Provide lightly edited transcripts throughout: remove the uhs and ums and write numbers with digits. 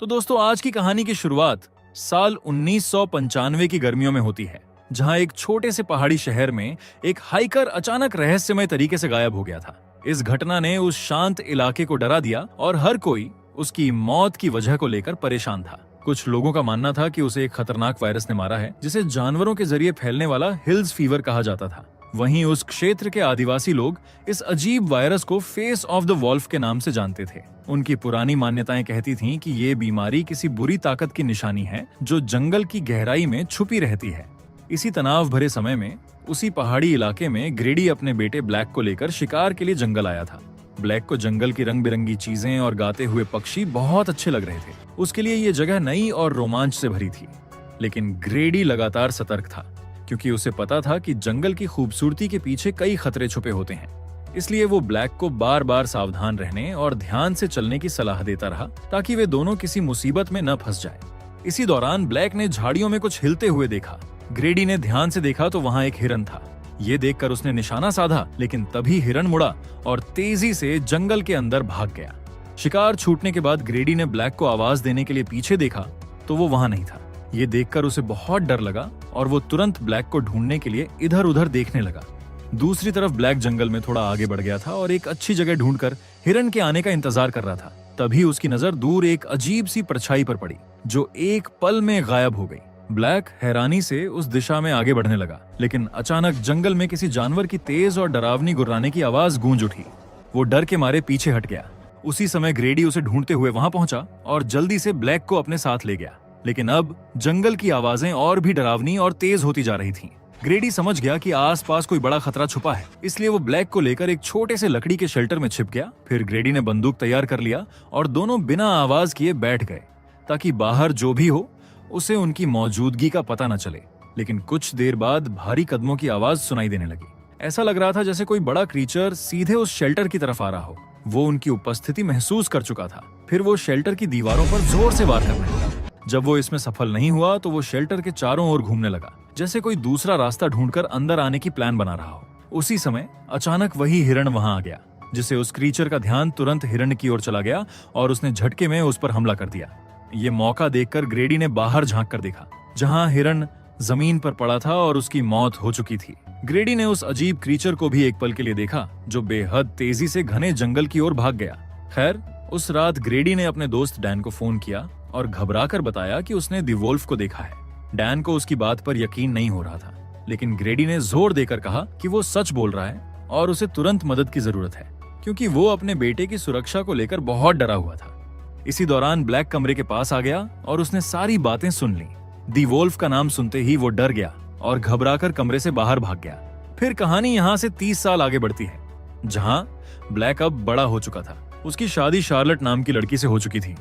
तो दोस्तों, आज की कहानी की शुरुआत साल 1995 की गर्मियों में होती है, जहां एक छोटे से पहाड़ी शहर में एक हाइकर अचानक रहस्यमय तरीके से गायब हो गया था। इस घटना ने उस शांत इलाके को डरा दिया और हर कोई उसकी मौत की वजह को लेकर परेशान था। कुछ लोगों का मानना था कि उसे एक खतरनाक वायरस ने मारा है, जिसे जानवरों के जरिए फैलने वाला हिल्स फीवर कहा जाता था। वहीं उस क्षेत्र के आदिवासी लोग इस अजीब वायरस को फेस ऑफ द वॉल्फ के नाम से जानते थे। उनकी पुरानी मान्यताएं कहती थीं कि ये बीमारी किसी बुरी ताकत की निशानी है जो जंगल की गहराई में छुपी रहती है। इसी तनाव भरे समय में उसी पहाड़ी इलाके में ग्रेडी अपने बेटे ब्लैक को लेकर शिकार के लिए जंगल आया था। ब्लैक को जंगल की रंग बिरंगी चीजें और गाते हुए पक्षी बहुत अच्छे लग रहे थे। उसके लिए ये जगह नई और रोमांच से भरी थी। लेकिन ग्रेडी लगातार सतर्क था, क्योंकि उसे पता था कि जंगल की खूबसूरती के पीछे कई खतरे छुपे होते हैं। इसलिए वो ब्लैक को बार बार सावधान रहने और ध्यान से चलने की सलाह देता रहा, ताकि वे दोनों किसी मुसीबत में न फंस जाए। इसी दौरान ब्लैक ने झाड़ियों में कुछ हिलते हुए देखा। ग्रेडी ने ध्यान से देखा तो वहां एक हिरन था। ये देखकर उसने निशाना साधा, लेकिन तभी हिरन मुड़ा और तेजी से जंगल के अंदर भाग गया। शिकार छूटने के बाद ग्रेडी ने ब्लैक को आवाज देने के लिए पीछे देखा तो वो वहां नहीं था। ये देखकर उसे बहुत डर लगा और वो तुरंत ब्लैक को ढूंढने के लिए इधर उधर देखने लगा। दूसरी तरफ ब्लैक जंगल में थोड़ा आगे बढ़ गया था और एक अच्छी जगह ढूंढकर हिरन के आने का इंतजार कर रहा था। तभी उसकी नजर दूर एक अजीब सी परछाई पर पड़ी, जो एक पल में गायब हो गई। ब्लैक हैरानी से उस दिशा में आगे बढ़ने लगा, लेकिन अचानक जंगल में किसी जानवर की तेज और डरावनी गुर्राने की आवाज गूंज उठी। वो डर के मारे पीछे हट गया। उसी समय ग्रेडी उसे ढूंढते हुए वहां पहुंचा और जल्दी से ब्लैक को अपने साथ ले गया। लेकिन अब जंगल की आवाजें और भी डरावनी और तेज होती जा रही थीं। ग्रेडी समझ गया कि आसपास कोई बड़ा खतरा छुपा है, इसलिए वो ब्लैक को लेकर एक छोटे से लकड़ी के शेल्टर में छिप गया। फिर ग्रेडी ने बंदूक तैयार कर लिया और दोनों बिना आवाज किए बैठ गए, ताकि बाहर जो भी हो उसे उनकी मौजूदगी का पता न चले। लेकिन कुछ देर बाद भारी कदमों की आवाज सुनाई देने लगी। ऐसा लग रहा था जैसे कोई बड़ा क्रीचर सीधे उस शेल्टर की तरफ आ रहा हो। वो उनकी उपस्थिति महसूस कर चुका था। फिर वो शेल्टर की दीवारों पर जोर से वार करने लगा। जब वो इसमें सफल नहीं हुआ तो वो शेल्टर के चारों ओर घूमने लगा, जैसे कोई दूसरा रास्ता ढूंढकर अंदर आने की प्लान बना रहा हो। उसी समय अचानक वही हिरण वहां आ गया, जिससे उस क्रीचर का ध्यान तुरंत हिरण की ओर चला गया और उसने झटके में उस पर हमला कर दिया। ये मौका देखकर ग्रेडी ने बाहर झांक कर देखा, जहां हिरण जमीन पर पड़ा था और उसकी मौत हो चुकी थी। ग्रेडी ने उस अजीब क्रीचर को भी एक पल के लिए देखा, जो बेहद तेजी से घने जंगल की ओर भाग गया। खैर, उस रात ग्रेडी ने अपने दोस्त डैन को फोन किया और घबराकर बताया कि उसने दी वोल्फ को देखा है। डैन को उसकी बात पर यकीन नहीं हो रहा था, लेकिन ग्रेडी ने जोर देकर कहा कि वो सच बोल रहा है और उसे तुरंत मदद की जरूरत है, क्योंकि वो अपने बेटे की सुरक्षा को लेकर बहुत डरा हुआ था। इसी दौरान ब्लैक कमरे के पास आ गया और उसने सारी बातें सुन ली। दी वोल्फ का नाम सुनते ही वो डर गया और घबराकर कमरे से बाहर भाग गया। फिर कहानी यहाँ से 30 साल आगे बढ़ती है, जहां ब्लैक अब बड़ा हो चुका था। उसकी शादी शार्लेट नाम की लड़की से हो चुकी थी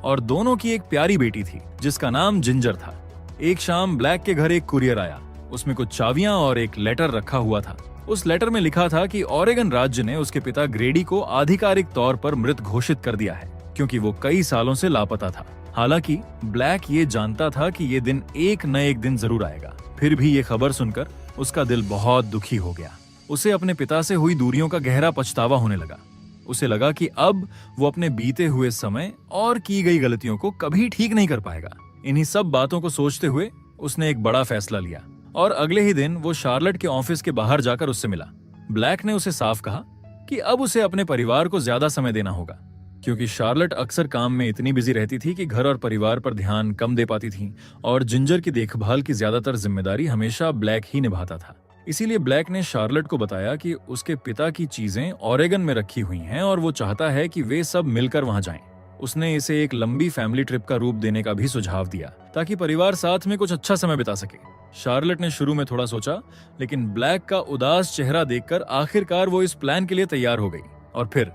और दोनों की एक प्यारी बेटी थी, जिसका नाम जिंजर था। एक शाम ब्लैक के घर एक कुरियर आया। उसमें कुछ चाबियां और एक लेटर रखा हुआ था। उस लेटर में लिखा था कि ओरेगन राज्य ने उसके पिता ग्रेडी को आधिकारिक तौर पर मृत घोषित कर दिया है, क्योंकि वो कई सालों से लापता था। हालांकि ब्लैक ये जानता था कि ये दिन एक न एक दिन जरूर आएगा। फिर भी ये खबर सुनकर उसका दिल बहुत दुखी हो गया। उसे अपने पिता से हुई दूरियों का गहरा पछतावा होने लगा। उसे लगा कि अब वो अपने बीते हुए समय और की गई गलतियों को कभी ठीक नहीं कर पाएगा। इन्हीं सब बातों को सोचते हुए उसने एक बड़ा फैसला लिया और अगले ही दिन वो शार्लेट के ऑफिस के बाहर जाकर उससे मिला। ब्लैक ने उसे साफ कहा कि अब उसे अपने परिवार को ज्यादा समय देना होगा, क्योंकि शार्लेट अक्सर काम में इतनी बिजी रहती थी कि घर और परिवार पर ध्यान कम दे पाती थी और जिंजर की देखभाल की ज्यादातर जिम्मेदारी हमेशा ब्लैक ही निभाता था। इसीलिए ब्लैक ने शार्लेट को बताया कि उसके पिता की चीजें ओरेगन में रखी हुई हैं और वो चाहता है कि वे सब मिलकर वहां जाएं। उसने इसे एक लंबी फैमिली ट्रिप का रूप देने का भी सुझाव दिया, ताकि परिवार साथ में कुछ अच्छा समय बिता सके। शार्लेट ने शुरू में थोड़ा सोचा, लेकिन ब्लैक का उदास चेहरा देखकर आखिरकार वो इस प्लान के लिए तैयार हो गई और फिर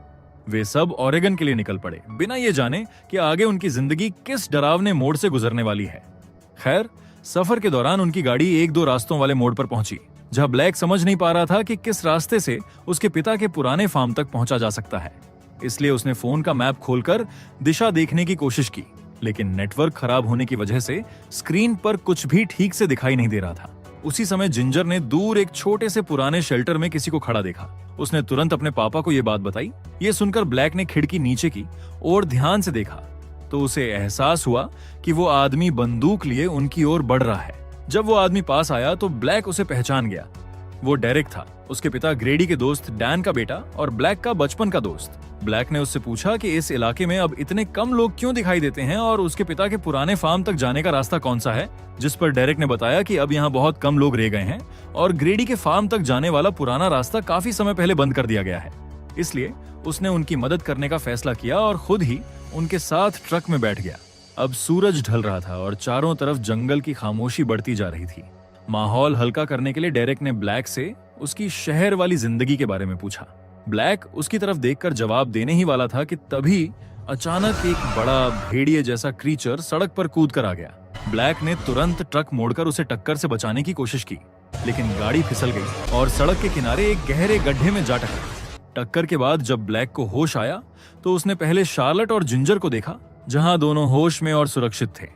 वे सब ओरेगन के लिए निकल पड़े, बिना ये जाने कि आगे उनकी जिंदगी किस डरावने मोड़ से गुजरने वाली है। खैर, सफर के दौरान उनकी गाड़ी एक दो रास्तों वाले मोड़ पर पहुंची, जहां ब्लैक समझ नहीं पा रहा था कि किस रास्ते से उसके पिता के पुराने फार्म तक पहुंचा जा सकता है। इसलिए उसने फोन का मैप खोलकर दिशा देखने की कोशिश की, लेकिन नेटवर्क खराब होने की वजह से स्क्रीन पर कुछ भी ठीक से दिखाई नहीं दे रहा था। उसी समय जिंजर ने दूर एक छोटे से पुराने शेल्टर में किसी को खड़ा देखा। उसने तुरंत अपने पापा को ये बात बताई। ये सुनकर ब्लैक ने खिड़की नीचे की और ध्यान से देखा तो उसे एहसास हुआ कि वो आदमी बंदूक लिए उनकी ओर बढ़ रहा है। जब वो आदमी पास आया तो ब्लैक उसे पहचान गया। वो डेरेक था, उसके पिता ग्रेडी के दोस्त डैन का बेटा और ब्लैक का बचपन का दोस्त। ब्लैक ने उससे पूछा कि इस इलाके में अब इतने कम लोग क्यों दिखाई देते हैं और उसके पिता के पुराने फार्म तक जाने का रास्ता कौन सा है, जिस पर डेरेक ने बताया कि अब यहाँ बहुत कम लोग रह गए हैं और ग्रेडी के फार्म तक जाने वाला पुराना रास्ता काफी समय पहले बंद कर दिया गया है। इसलिए उसने उनकी मदद करने का फैसला किया और खुद ही उनके साथ ट्रक में बैठ गया। अब सूरज ढल रहा था और चारों तरफ जंगल की खामोशी बढ़ती जा रही थी। माहौल हल्का करने के लिए डेरेक ने ब्लैक से उसकी शहर वाली जिंदगी के बारे में पूछा। ब्लैक उसकी तरफ देखकर जवाब देने ही वाला था कि तभी अचानक एक बड़ा भेड़िए जैसा क्रीचर सड़क पर कूद कर आ गया। ब्लैक ने तुरंत ट्रक मोड़कर उसे टक्कर से बचाने की कोशिश की, लेकिन गाड़ी फिसल गई और सड़क के किनारे एक गहरे गड्ढे में जा टकराई। टक्कर के बाद जब ब्लैक को होश आया तो उसने पहले शार्लेट और जिंजर को देखा, जहां दोनों होश में और सुरक्षित थे।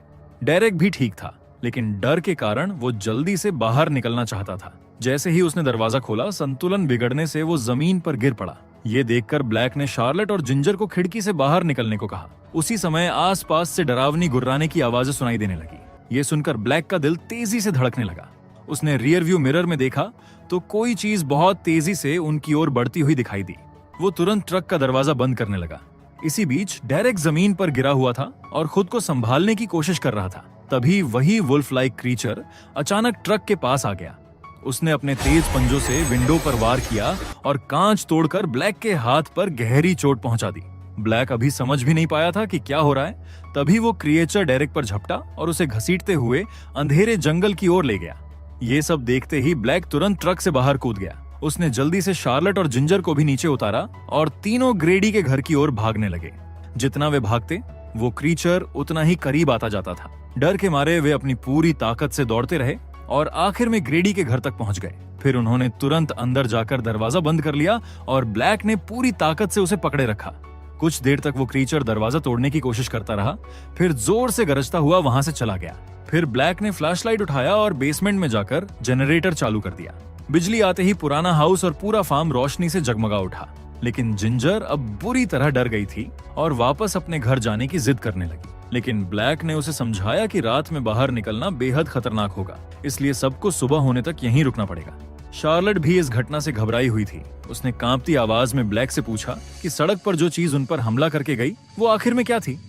डेरेक भी ठीक था, लेकिन डर के कारण वो जल्दी से बाहर निकलना चाहता था। जैसे ही उसने दरवाजा खोला, संतुलन बिगड़ने से वो जमीन पर गिर पड़ा। ये देखकर ब्लैक ने शार्लेट और जिंजर को खिड़की से बाहर निकलने को कहा। उसी समय आसपास से डरावनी गुर्राने की आवाजें सुनाई देने लगी। ये सुनकर ब्लैक का दिल तेजी से धड़कने लगा। उसने रियर व्यू मिरर में देखा तो कोई चीज बहुत तेजी से उनकी ओर बढ़ती हुई दिखाई दी। वो तुरंत ट्रक का दरवाजा बंद करने लगा। इसी बीच डेरेक जमीन पर गिरा हुआ था और खुद को संभालने की कोशिश कर रहा था। तभी वही वुल्फ लाइक क्रीचर अचानक ट्रक के पास आ गया। उसने अपने तेज पंजों से विंडो पर वार किया और कांच तोड़कर ब्लैक के हाथ पर गहरी चोट पहुंचा दी। ब्लैक अभी समझ भी नहीं पाया था कि क्या हो रहा है। तभी वो क्रिएचर डेरेक पर झपटा और उसे घसीटते हुए अंधेरे जंगल की ओर ले गया। ये सब देखते ही ब्लैक तुरंत ट्रक से बाहर कूद गया। उसने जल्दी से शार्लेट और जिंजर को भी नीचे उतारा और तीनों ग्रेडी के घर की ओर भागने लगे। जितना वे भागते, वो क्रीचर उतना ही करीब आता जाता था। डर के मारे वे अपनी पूरी ताकत से दौड़ते रहे और आखिर में ग्रेडी के घर तक पहुंच गए। फिर उन्होंने तुरंत अंदर जाकर दरवाजा बंद कर लिया और ब्लैक ने पूरी ताकत से उसे पकड़े रखा। कुछ देर तक वो क्रीचर दरवाजा तोड़ने की कोशिश करता रहा, फिर जोर से गरजता हुआ वहां से चला गया। फिर ब्लैक ने फ्लैशलाइट उठाया और बेसमेंट में जाकर जनरेटर चालू कर दिया। बिजली आते ही पुराना हाउस और पूरा फार्म रोशनी से जगमगा उठा। लेकिन जिंजर अब बुरी तरह डर गई थी और वापस अपने घर जाने की जिद करने लगी। लेकिन ब्लैक ने उसे समझाया कि रात में बाहर निकलना बेहद खतरनाक होगा, इसलिए सबको सुबह होने तक यहीं रुकना पड़ेगा। शार्लेट भी इस घटना से घबराई हुई थी। उसने कांपती आवाज में ब्लैक से पूछा कि सड़क पर जो चीज उन पर हमला करके गई वो आखिर में क्या थी।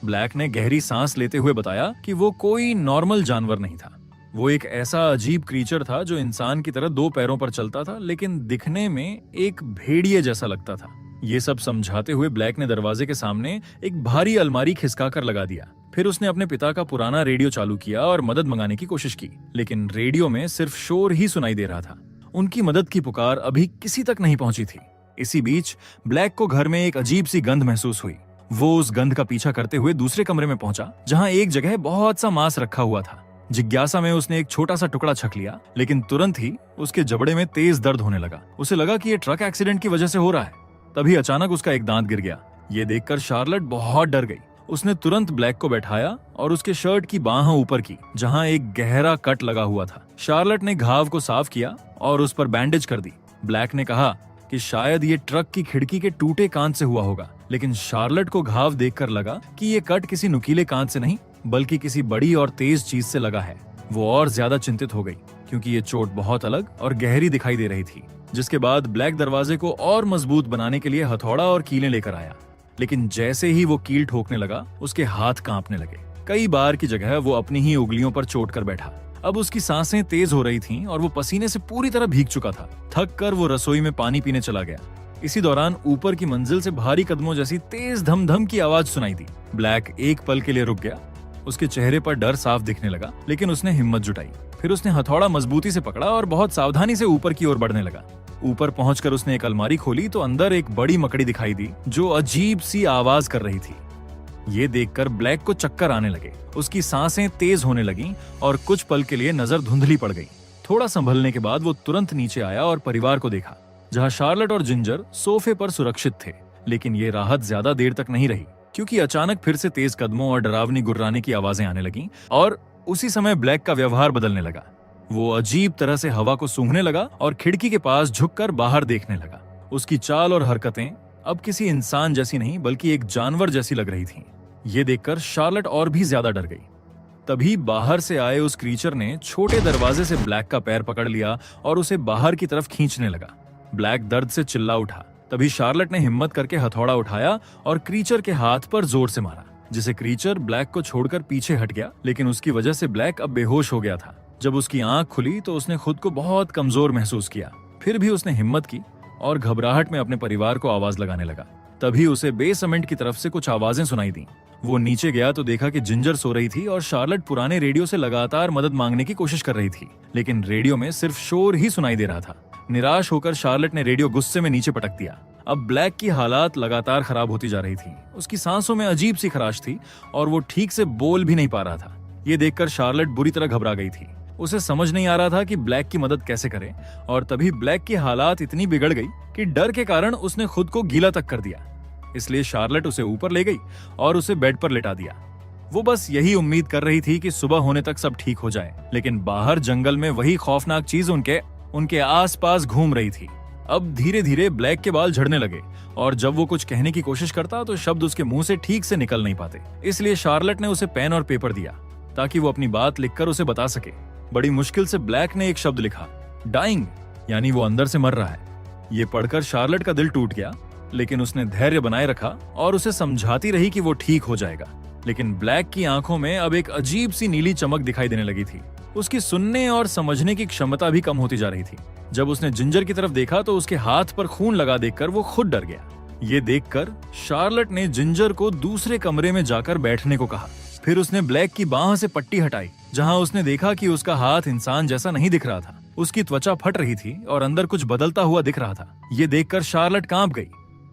ब्लैक ने गहरी सांस लेते हुए बताया कि वो कोई नॉर्मल जानवर नहीं था। वो एक ऐसा अजीब क्रीचर था जो इंसान की तरह दो पैरों पर चलता था, लेकिन दिखने में एक भेड़िए जैसा लगता था। ये सब समझाते हुए ब्लैक ने दरवाजे के सामने एक भारी अलमारी खिसका कर लगा दिया। फिर उसने अपने पिता का पुराना रेडियो चालू किया और मदद मंगाने की कोशिश की, लेकिन रेडियो में सिर्फ शोर ही सुनाई दे रहा था। उनकी मदद की पुकार अभी किसी तक नहीं पहुंची थी। इसी बीच ब्लैक को घर में एक अजीब सी गंध महसूस हुई। वो उस गंध का पीछा करते हुए दूसरे कमरे में पहुंचा, जहां एक जगह बहुत सा मांस रखा हुआ था। जिज्ञासा में उसने एक छोटा सा टुकड़ा छक लिया, लेकिन तुरंत ही उसके जबड़े में तेज दर्द होने लगा। उसे लगा कि ये ट्रक एक्सीडेंट की वजह से हो रहा है। तभी अचानक उसका एक दांत गिर गया। ये देखकर शार्लेट बहुत डर गई। उसने तुरंत ब्लैक को बैठाया और उसके शर्ट की बाह ऊपर की, जहां एक गहरा कट लगा हुआ था। शार्लेट ने घाव को साफ किया और उस पर बैंडेज कर दी। ब्लैक ने कहा कि शायद ये ट्रक की खिड़की के टूटे कांच से हुआ होगा, लेकिन शार्लेट को घाव देखकर लगा कि ये कट किसी नुकीले कांच से नहीं, बल्कि किसी बड़ी और तेज चीज से लगा है। वो और ज्यादा चिंतित हो गई, क्योंकि ये चोट बहुत अलग और गहरी दिखाई दे रही थी। जिसके बाद ब्लैक दरवाजे को और मजबूत बनाने के लिए हथौड़ा और कीलें लेकर आया। लेकिन जैसे ही वो कील ठोकने लगा, उसके हाथ कांपने लगे। कई बार की जगह वो अपनी ही उंगलियों पर चोट कर बैठा। अब उसकी सांसें तेज हो रही थीं और वो पसीने से पूरी तरह भीग चुका था। थक कर वो रसोई में पानी पीने चला गया। इसी दौरान ऊपर की मंजिल से भारी कदमों जैसी तेज धम धम की आवाज सुनाई दी। ब्लैक एक पल के लिए रुक गया। उसके चेहरे पर डर साफ दिखने लगा, लेकिन उसने हिम्मत जुटाई। फिर उसने हथौड़ा मजबूती से पकड़ा और बहुत सावधानी से ऊपर की ओर बढ़ने लगा। ऊपर पहुंचकर उसने एक अलमारी खोली तो अंदर एक बड़ी मकड़ी दिखाई दी, जो अजीब सी आवाज कर रही थी। ये देखकर ब्लैक को चक्कर आने लगे। उसकी सांसें तेज होने लगीं और कुछ पल के लिए नजर धुंधली पड़ गई। थोड़ा संभलने के बाद वो तुरंत नीचे आया और परिवार को देखा, जहां शार्लेट और जिंजर सोफे पर सुरक्षित थे। लेकिन ये राहत ज्यादा देर तक नहीं रही, क्योंकि अचानक फिर से तेज कदमों और डरावनी गुर्राने की आवाजें आने लगीं और उसी समय ब्लैक का व्यवहार बदलने लगा। वो अजीब तरह से हवा को सूंघने लगा और खिड़की के पास झुककर बाहर देखने लगा। उसकी चाल और हरकतें अब किसी इंसान जैसी नहीं, बल्कि एक जानवर जैसी लग रही थीं। ये देखकर शार्लेट और भी ज्यादा डर गई। तभी बाहर से आए उस क्रीचर ने छोटे दरवाजे से ब्लैक का पैर पकड़ लिया और उसे बाहर की तरफ खींचने लगा। ब्लैक दर्द से चिल्ला उठा। तभी शार्लेट ने हिम्मत करके हथौड़ा उठाया और क्रीचर के हाथ पर जोर से मारा, जिसे क्रीचर ब्लैक को छोड़कर पीछे हट गया। लेकिन उसकी वजह से ब्लैक अब बेहोश हो गया था। जब उसकी आंख खुली तो उसने खुद को बहुत कमजोर महसूस किया। फिर भी उसने हिम्मत की और घबराहट में अपने परिवार को आवाज लगाने लगा। तभी उसे बेसमेंट की तरफ से कुछ आवाजें सुनाई दी। वो नीचे गया तो देखा कि जिंजर सो रही थी और शार्लेट पुराने रेडियो से लगातार मदद मांगने की कोशिश कर रही थी, लेकिन रेडियो में सिर्फ शोर ही सुनाई दे रहा था। निराश होकर शार्लेट ने रेडियो गुस्से में नीचे पटक दिया। अब ब्लैक की हालात लगातार खराब होती जा रही थी। उसकी सांसों में अजीब सी खराश थी और वो ठीक से बोल भी नहीं पा रहा था। ये देखकर शार्लेट बुरी तरह घबरा गई थी। उसे समझ नहीं आ रहा था कि ब्लैक की मदद कैसे करे। और तभी ब्लैक की हालात इतनी बिगड़ गई कि डर के कारण उसने खुद को गीला तक कर दिया। इसलिए शार्लेट उसे ऊपर ले गई और उसे बेड पर लेटा दिया। वो बस यही उम्मीद कर रही थी कि सुबह होने तक सब ठीक हो जाए, लेकिन बाहर जंगल में वही खौफनाक चीज उनके आसपास घूम रही थी। अब धीरे धीरे ब्लैक के बाल झड़ने लगे और जब वो कुछ कहने की कोशिश करता तो शब्द उसके मुंह से ठीक से निकल नहीं पाते। इसलिए शार्लेट ने उसे पेन और पेपर दिया ताकि वो अपनी बात लिखकर उसे बता सके। बड़ी मुश्किल से ब्लैक ने एक शब्द लिखा, डाइंग, यानी वो अंदर से मर रहा है। ये पढ़कर शार्लेट का दिल टूट गया, लेकिन उसने धैर्य बनाए रखा और उसे समझाती रही कि वो ठीक हो जाएगा। लेकिन ब्लैक की आंखों में अब एक अजीब सी नीली चमक दिखाई देने लगी थी। उसकी सुनने और समझने की क्षमता भी कम होती जा रही थी। जब उसने जिंजर की तरफ देखा तो उसके हाथ पर खून लगा देखकर वो खुद डर गया। ये देखकर शार्लेट ने जिंजर को दूसरे कमरे में जाकर बैठने को कहा। फिर उसने ब्लैक की बांह से पट्टी हटाई, जहां उसने देखा कि उसका हाथ इंसान जैसा नहीं दिख रहा था। उसकी त्वचा फट रही थी और अंदर कुछ बदलता हुआ दिख रहा था। ये देखकर शार्लेट कांप गई।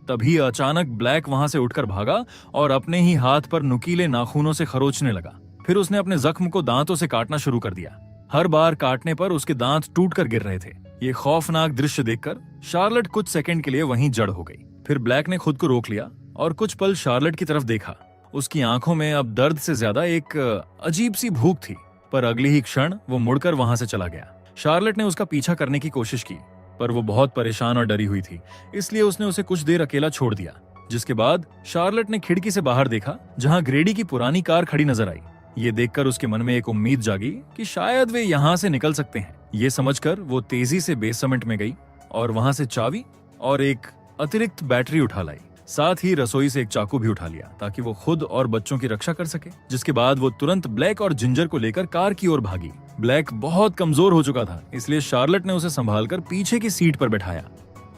तभी अचानक ब्लैक वहां से उठकर भागा और अपने ही हाथ पर नुकीले नाखूनों से खरोचने लगा। फिर उसने अपने जख्म को दांतों से काटना शुरू कर दिया। हर बार काटने पर उसके दांत टूटकर गिर रहे थे। ये खौफनाक दृश्य देखकर शार्लेट कुछ सेकंड के लिए वहीं जड़ हो गई। फिर ब्लैक ने खुद को रोक लिया और कुछ पल शार्लेट की तरफ देखा। उसकी आंखों में अब दर्द से ज्यादा एक अजीब सी भूख थी, पर अगली ही क्षण वो मुड़कर वहां से चला गया। शार्लेट ने उसका पीछा करने की कोशिश की, पर वो बहुत परेशान और डरी हुई थी, इसलिए उसने उसे कुछ देर अकेला छोड़ दिया। जिसके बाद शार्लेट ने खिड़की से बाहर देखा, जहां ग्रेडी की पुरानी कार खड़ी नजर आई। ये देखकर उसके मन में एक उम्मीद जागी कि शायद वे यहाँ से निकल सकते हैं। ये समझकर वो तेजी से बेसमेंट में गई और वहां से चाबी और एक अतिरिक्त बैटरी उठा लाई। साथ ही रसोई से एक चाकू भी उठा लिया ताकि वो खुद और बच्चों की रक्षा कर सके। जिसके बाद वो तुरंत ब्लैक और जिंजर को लेकर कार की ओर भागी। ब्लैक बहुत कमजोर हो चुका था, इसलिए शार्लेट ने उसे संभालकर पीछे की सीट पर बैठाया।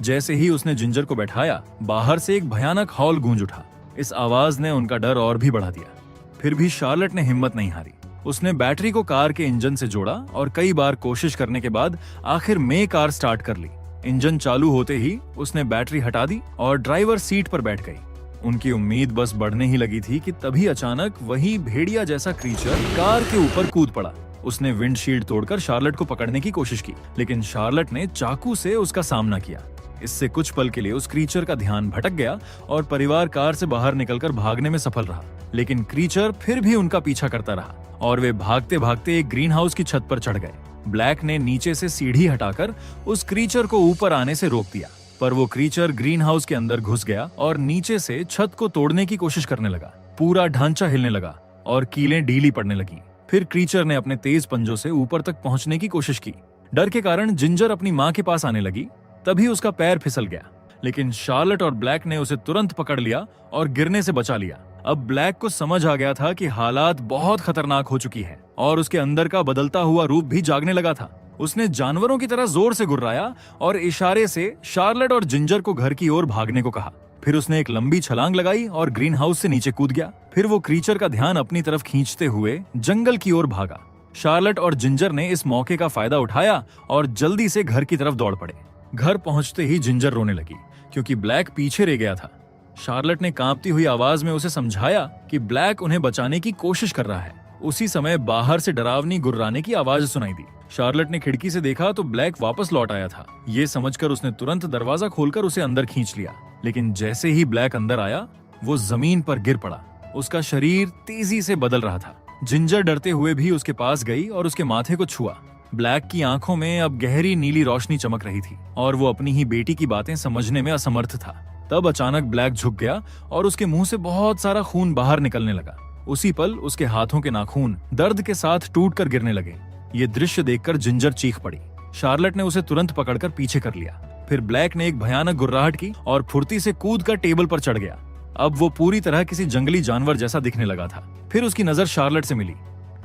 जैसे ही उसने जिंजर को बैठाया, बाहर से एक भयानक हॉल गूंज उठा। इस आवाज ने उनका डर और भी बढ़ा दिया। फिर भी शार्लेट ने हिम्मत नहीं हारी। उसने बैटरी को कार के इंजन से जोड़ा और कई बार कोशिश करने के बाद आखिर में कार स्टार्ट कर ली। इंजन चालू होते ही उसने बैटरी हटा दी और ड्राइवर सीट पर बैठ गई। उनकी उम्मीद बस बढ़ने ही लगी थी कि तभी अचानक वही भेड़िया जैसा क्रीचर कार के ऊपर कूद पड़ा। उसने विंडशील्ड तोड़कर शार्लेट को पकड़ने की कोशिश की, लेकिन शार्लेट ने चाकू से उसका सामना किया। इससे कुछ पल के लिए उस क्रीचर का ध्यान भटक गया और परिवार कार से बाहर निकलकर भागने में सफल रहा। लेकिन क्रीचर फिर भी उनका पीछा करता रहा और वे भागते भागते एक ग्रीन हाउस की छत पर चढ़ गए। ब्लैक ने नीचे से सीढ़ी हटाकर उस क्रीचर को ऊपर आने से रोक दिया, पर वो क्रीचर ग्रीन हाउस के अंदर घुस गया और नीचे से छत को तोड़ने की कोशिश करने लगा। पूरा ढांचा हिलने लगा और कीलें ढीली पड़ने लगी। फिर क्रीचर ने अपने तेज पंजों से ऊपर तक पहुंचने की कोशिश की। डर के कारण जिंजर अपनी मां के पास आने लगी। तभी उसका पैर फिसल गया, लेकिन शार्लेट और ब्लैक ने उसे तुरंत पकड़ लिया और गिरने से बचा लिया। अब ब्लैक को समझ आ गया था कि हालात बहुत खतरनाक हो चुकी है और उसके अंदर का बदलता हुआ रूप भी जागने लगा था। उसने जानवरों की तरह जोर से गुर्राया और इशारे से शार्लेट और जिंजर को घर की ओर भागने को कहा। फिर उसने एक लंबी छलांग लगाई और ग्रीन हाउस से नीचे कूद गया। फिर वो क्रीचर का ध्यान अपनी तरफ खींचते हुए जंगल की ओर भागा। शार्लेट और जिंजर ने इस मौके का फायदा उठाया और जल्दी से घर की तरफ दौड़ पड़े। घर पहुंचते ही जिंजर रोने लगी क्योंकि ब्लैक पीछे रह गया था। शार्लेट ने कांपती हुई आवाज में उसे समझाया कि ब्लैक उन्हें बचाने की कोशिश कर रहा है। उसी समय बाहर से डरावनी गुर्राने की आवाज सुनाई दी। शार्लेट ने खिड़की से देखा तो ब्लैक वापस लौट आया था। ये समझकर उसने तुरंत दरवाजा खोलकर उसे अंदर खींच लिया, लेकिन जैसे ही ब्लैक अंदर आया वो जमीन पर गिर पड़ा। उसका शरीर तेजी से बदल रहा था। जिंजर डरते हुए भी उसके पास गई और उसके माथे को छुआ। ब्लैक की आंखों में अब गहरी नीली रोशनी चमक रही थी और वो अपनी ही बेटी की बातें समझने में असमर्थ था। तब अचानक ब्लैक झुक गया और उसके मुंह से बहुत सारा खून बाहर निकलने लगा। उसी पल उसके हाथों के नाखून दर्द के साथ टूटकर गिरने लगे। ये दृश्य देखकर जिंजर चीख पड़ी। शार्लेट ने उसे तुरंत पकड़कर पीछे कर लिया। फिर ब्लैक ने एक भयानक गुर्राहट की और फुर्ती से कूदकर टेबल पर चढ़ गया। अब वो पूरी तरह किसी जंगली जानवर जैसा दिखने लगा था। फिर उसकी नजर शार्लेट से मिली।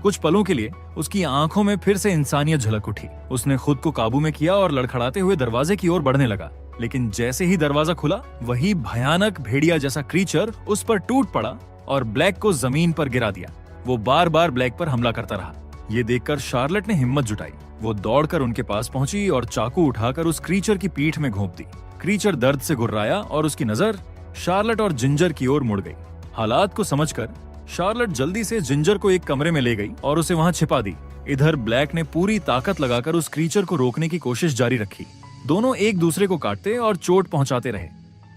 कुछ पलों के लिए उसकी आंखों में फिर से इंसानियत झलक उठी। उसने खुद को काबू में किया और लड़खड़ाते हुए दरवाजे की ओर बढ़ने लगा। लेकिन जैसे ही दरवाजा खुला, वही भयानक भेड़िया जैसा क्रीचर उस पर टूट पड़ा और ब्लैक को जमीन पर गिरा दिया। वो बार बार ब्लैक पर हमला करता रहा। ये देखकर शार्लेट ने हिम्मत जुटाई। वो दौड़कर उनके पास पहुंची और चाकू उठाकर उस क्रीचर की पीठ में घोंप दी। क्रीचर दर्द से गुर्राया और उसकी नजर शार्लेट और जिंजर की ओर मुड़ गई। हालात को समझकर शार्लेट जल्दी से जिंजर को एक कमरे में ले गई और उसे वहां छिपा दी। इधर ब्लैक ने पूरी ताकत लगाकर उस क्रीचर को रोकने की कोशिश जारी रखी। दोनों एक दूसरे को काटते और चोट पहुंचाते रहे।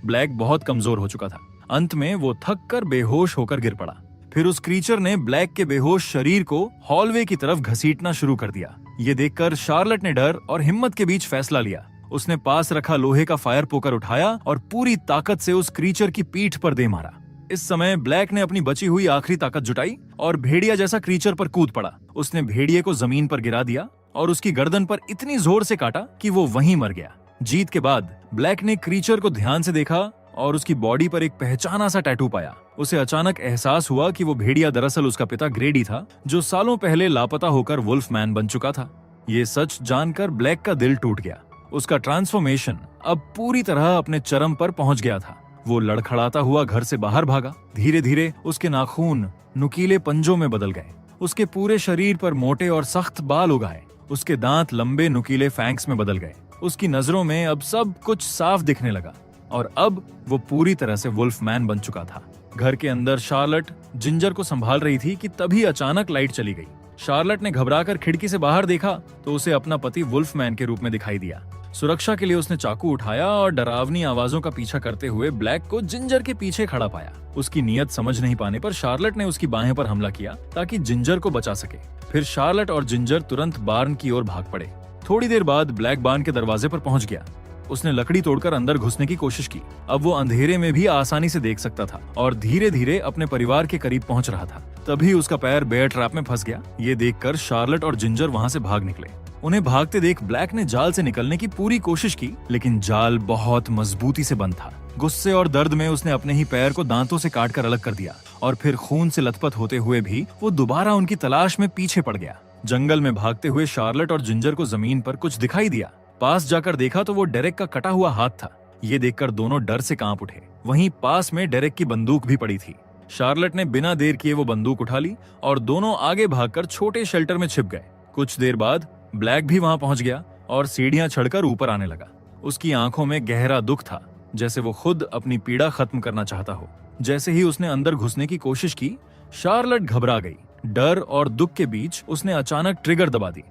ब्लैक बहुत कमजोर हो चुका था। अंत में वो थक कर बेहोश होकर गिर पड़ा। फिर उस क्रीचर ने ब्लैक के बेहोश शरीर को हॉलवे की तरफ घसीटना शुरू कर दिया। ये देखकर शार्लेट ने डर और हिम्मत के बीच फैसला लिया। उसने पास रखा लोहे का फायर पोकर उठाया और पूरी ताकत से उस क्रीचर की पीठ पर दे मारा। इस समय ब्लैक ने अपनी बची हुई आखिरी ताकत जुटाई और भेड़िया जैसा क्रीचर पर कूद पड़ा। उसने भेड़िए को जमीन पर गिरा दिया और उसकी गर्दन पर इतनी जोर से काटा कि वो वहीं मर गया। जीत के बाद ब्लैक ने क्रीचर को ध्यान से देखा और उसकी बॉडी पर एक पहचाना सा टैटू पाया। उसे अचानक एहसास हुआ कि वो भेड़िया दरअसल उसका पिता ग्रेडी था, जो सालों पहले लापता होकर वुल्फ मैन बन चुका था। ये सच जानकर ब्लैक का दिल टूट गया। उसका ट्रांसफॉर्मेशन अब पूरी तरह अपने चरम पर पहुंच गया था। वो लड़खड़ाता हुआ घर से बाहर भागा। धीरे धीरे उसके नाखून नुकीले पंजों में बदल गए। उसके पूरे शरीर पर मोटे और सख्त बाल उगाए। उसके दांत लंबे नुकीले फैंक्स में बदल गए। उसकी नजरों में अब सब कुछ साफ दिखने लगा और अब वो पूरी तरह से वुल्फ मैन बन चुका था। घर के अंदर शार्लेट जिंजर को संभाल रही थी कि तभी अचानक लाइट चली गई। शार्लेट ने घबराकर खिड़की से बाहर देखा तो उसे अपना पति वुल्फ मैन के रूप में दिखाई दिया। सुरक्षा के लिए उसने चाकू उठाया और डरावनी आवाजों का पीछा करते हुए ब्लैक को जिंजर के पीछे खड़ा पाया। उसकी नीयत समझ नहीं पाने पर शार्लेट ने उसकी बाहें पर हमला किया ताकि जिंजर को बचा सके। फिर शार्लेट और जिंजर तुरंत बार्न की ओर भाग पड़े। थोड़ी देर बाद ब्लैक बार्न के दरवाजे पर पहुंच गया। उसने लकड़ी तोड़कर अंदर घुसने की कोशिश की। अब वो अंधेरे में भी आसानी से देख सकता था और धीरे धीरे अपने परिवार के करीब पहुंच रहा था। तभी उसका पैर बेयर ट्रैप में फंस गया। ये देखकर शार्लेट और जिंजर वहां से भाग निकले। उन्हें भागते देख ब्लैक ने जाल से निकलने की पूरी कोशिश की, लेकिन जाल बहुत मजबूती से बंद था। गुस्से और दर्द में उसने अपने ही पैर को दांतों से काटकर अलग कर दिया और फिर खून से लथपथ होते हुए भी वो दोबारा उनकी तलाश में पीछे पड़ गया। जंगल में भागते हुए शार्लेट और जिंजर को जमीन पर कुछ दिखाई दिया। पास जाकर देखा तो वो डेरेक का कटा हुआ हाथ था। ये देखकर दोनों डर से कांप उठे। वहीं पास में डेरेक की बंदूक भी पड़ी थी। शार्लेट ने बिना देर किए वो बंदूक उठा ली और दोनों आगे भागकर छोटे शेल्टर में छिप गए। कुछ देर बाद ब्लैक भी वहां पहुंच गया और सीढ़ियां चढ़कर ऊपर आने लगा। उसकी आंखों में गहरा दुख था, जैसे वो खुद अपनी पीड़ा खत्म करना चाहता हो। जैसे ही उसने अंदर घुसने की कोशिश की, शार्लेट घबरा गई। डर और दुख के बीच उसने अचानक ट्रिगर दबा दी।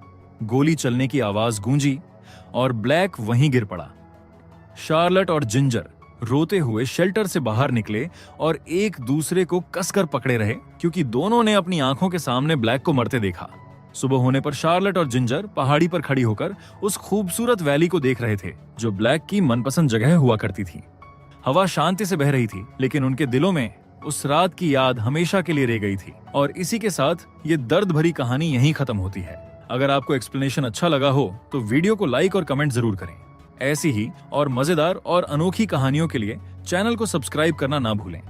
गोली चलने की आवाज गूंजी और ब्लैक वहीं गिर पड़ा। शार्लेट और जिंजर रोते हुए शेल्टर से बाहर निकले और एक दूसरे को कसकर पकड़े रहे, क्योंकि दोनों ने अपनी आंखों के सामने ब्लैक को मरते देखा। सुबह होने पर शार्लेट और जिंजर पहाड़ी पर खड़ी होकर उस खूबसूरत वैली को देख रहे थे, जो ब्लैक की मनपसंद जगह हुआ करती थी। हवा शांति से बह रही थी, लेकिन उनके दिलों में उस रात की याद हमेशा के लिए रह गई थी। और इसी के साथ ये दर्द भरी कहानी यहीं खत्म होती है। अगर आपको एक्सप्लेनेशन अच्छा लगा हो तो वीडियो को लाइक और कमेंट जरूर करें। ऐसी ही और मजेदार और अनोखी कहानियों के लिए चैनल को सब्सक्राइब करना ना भूलें।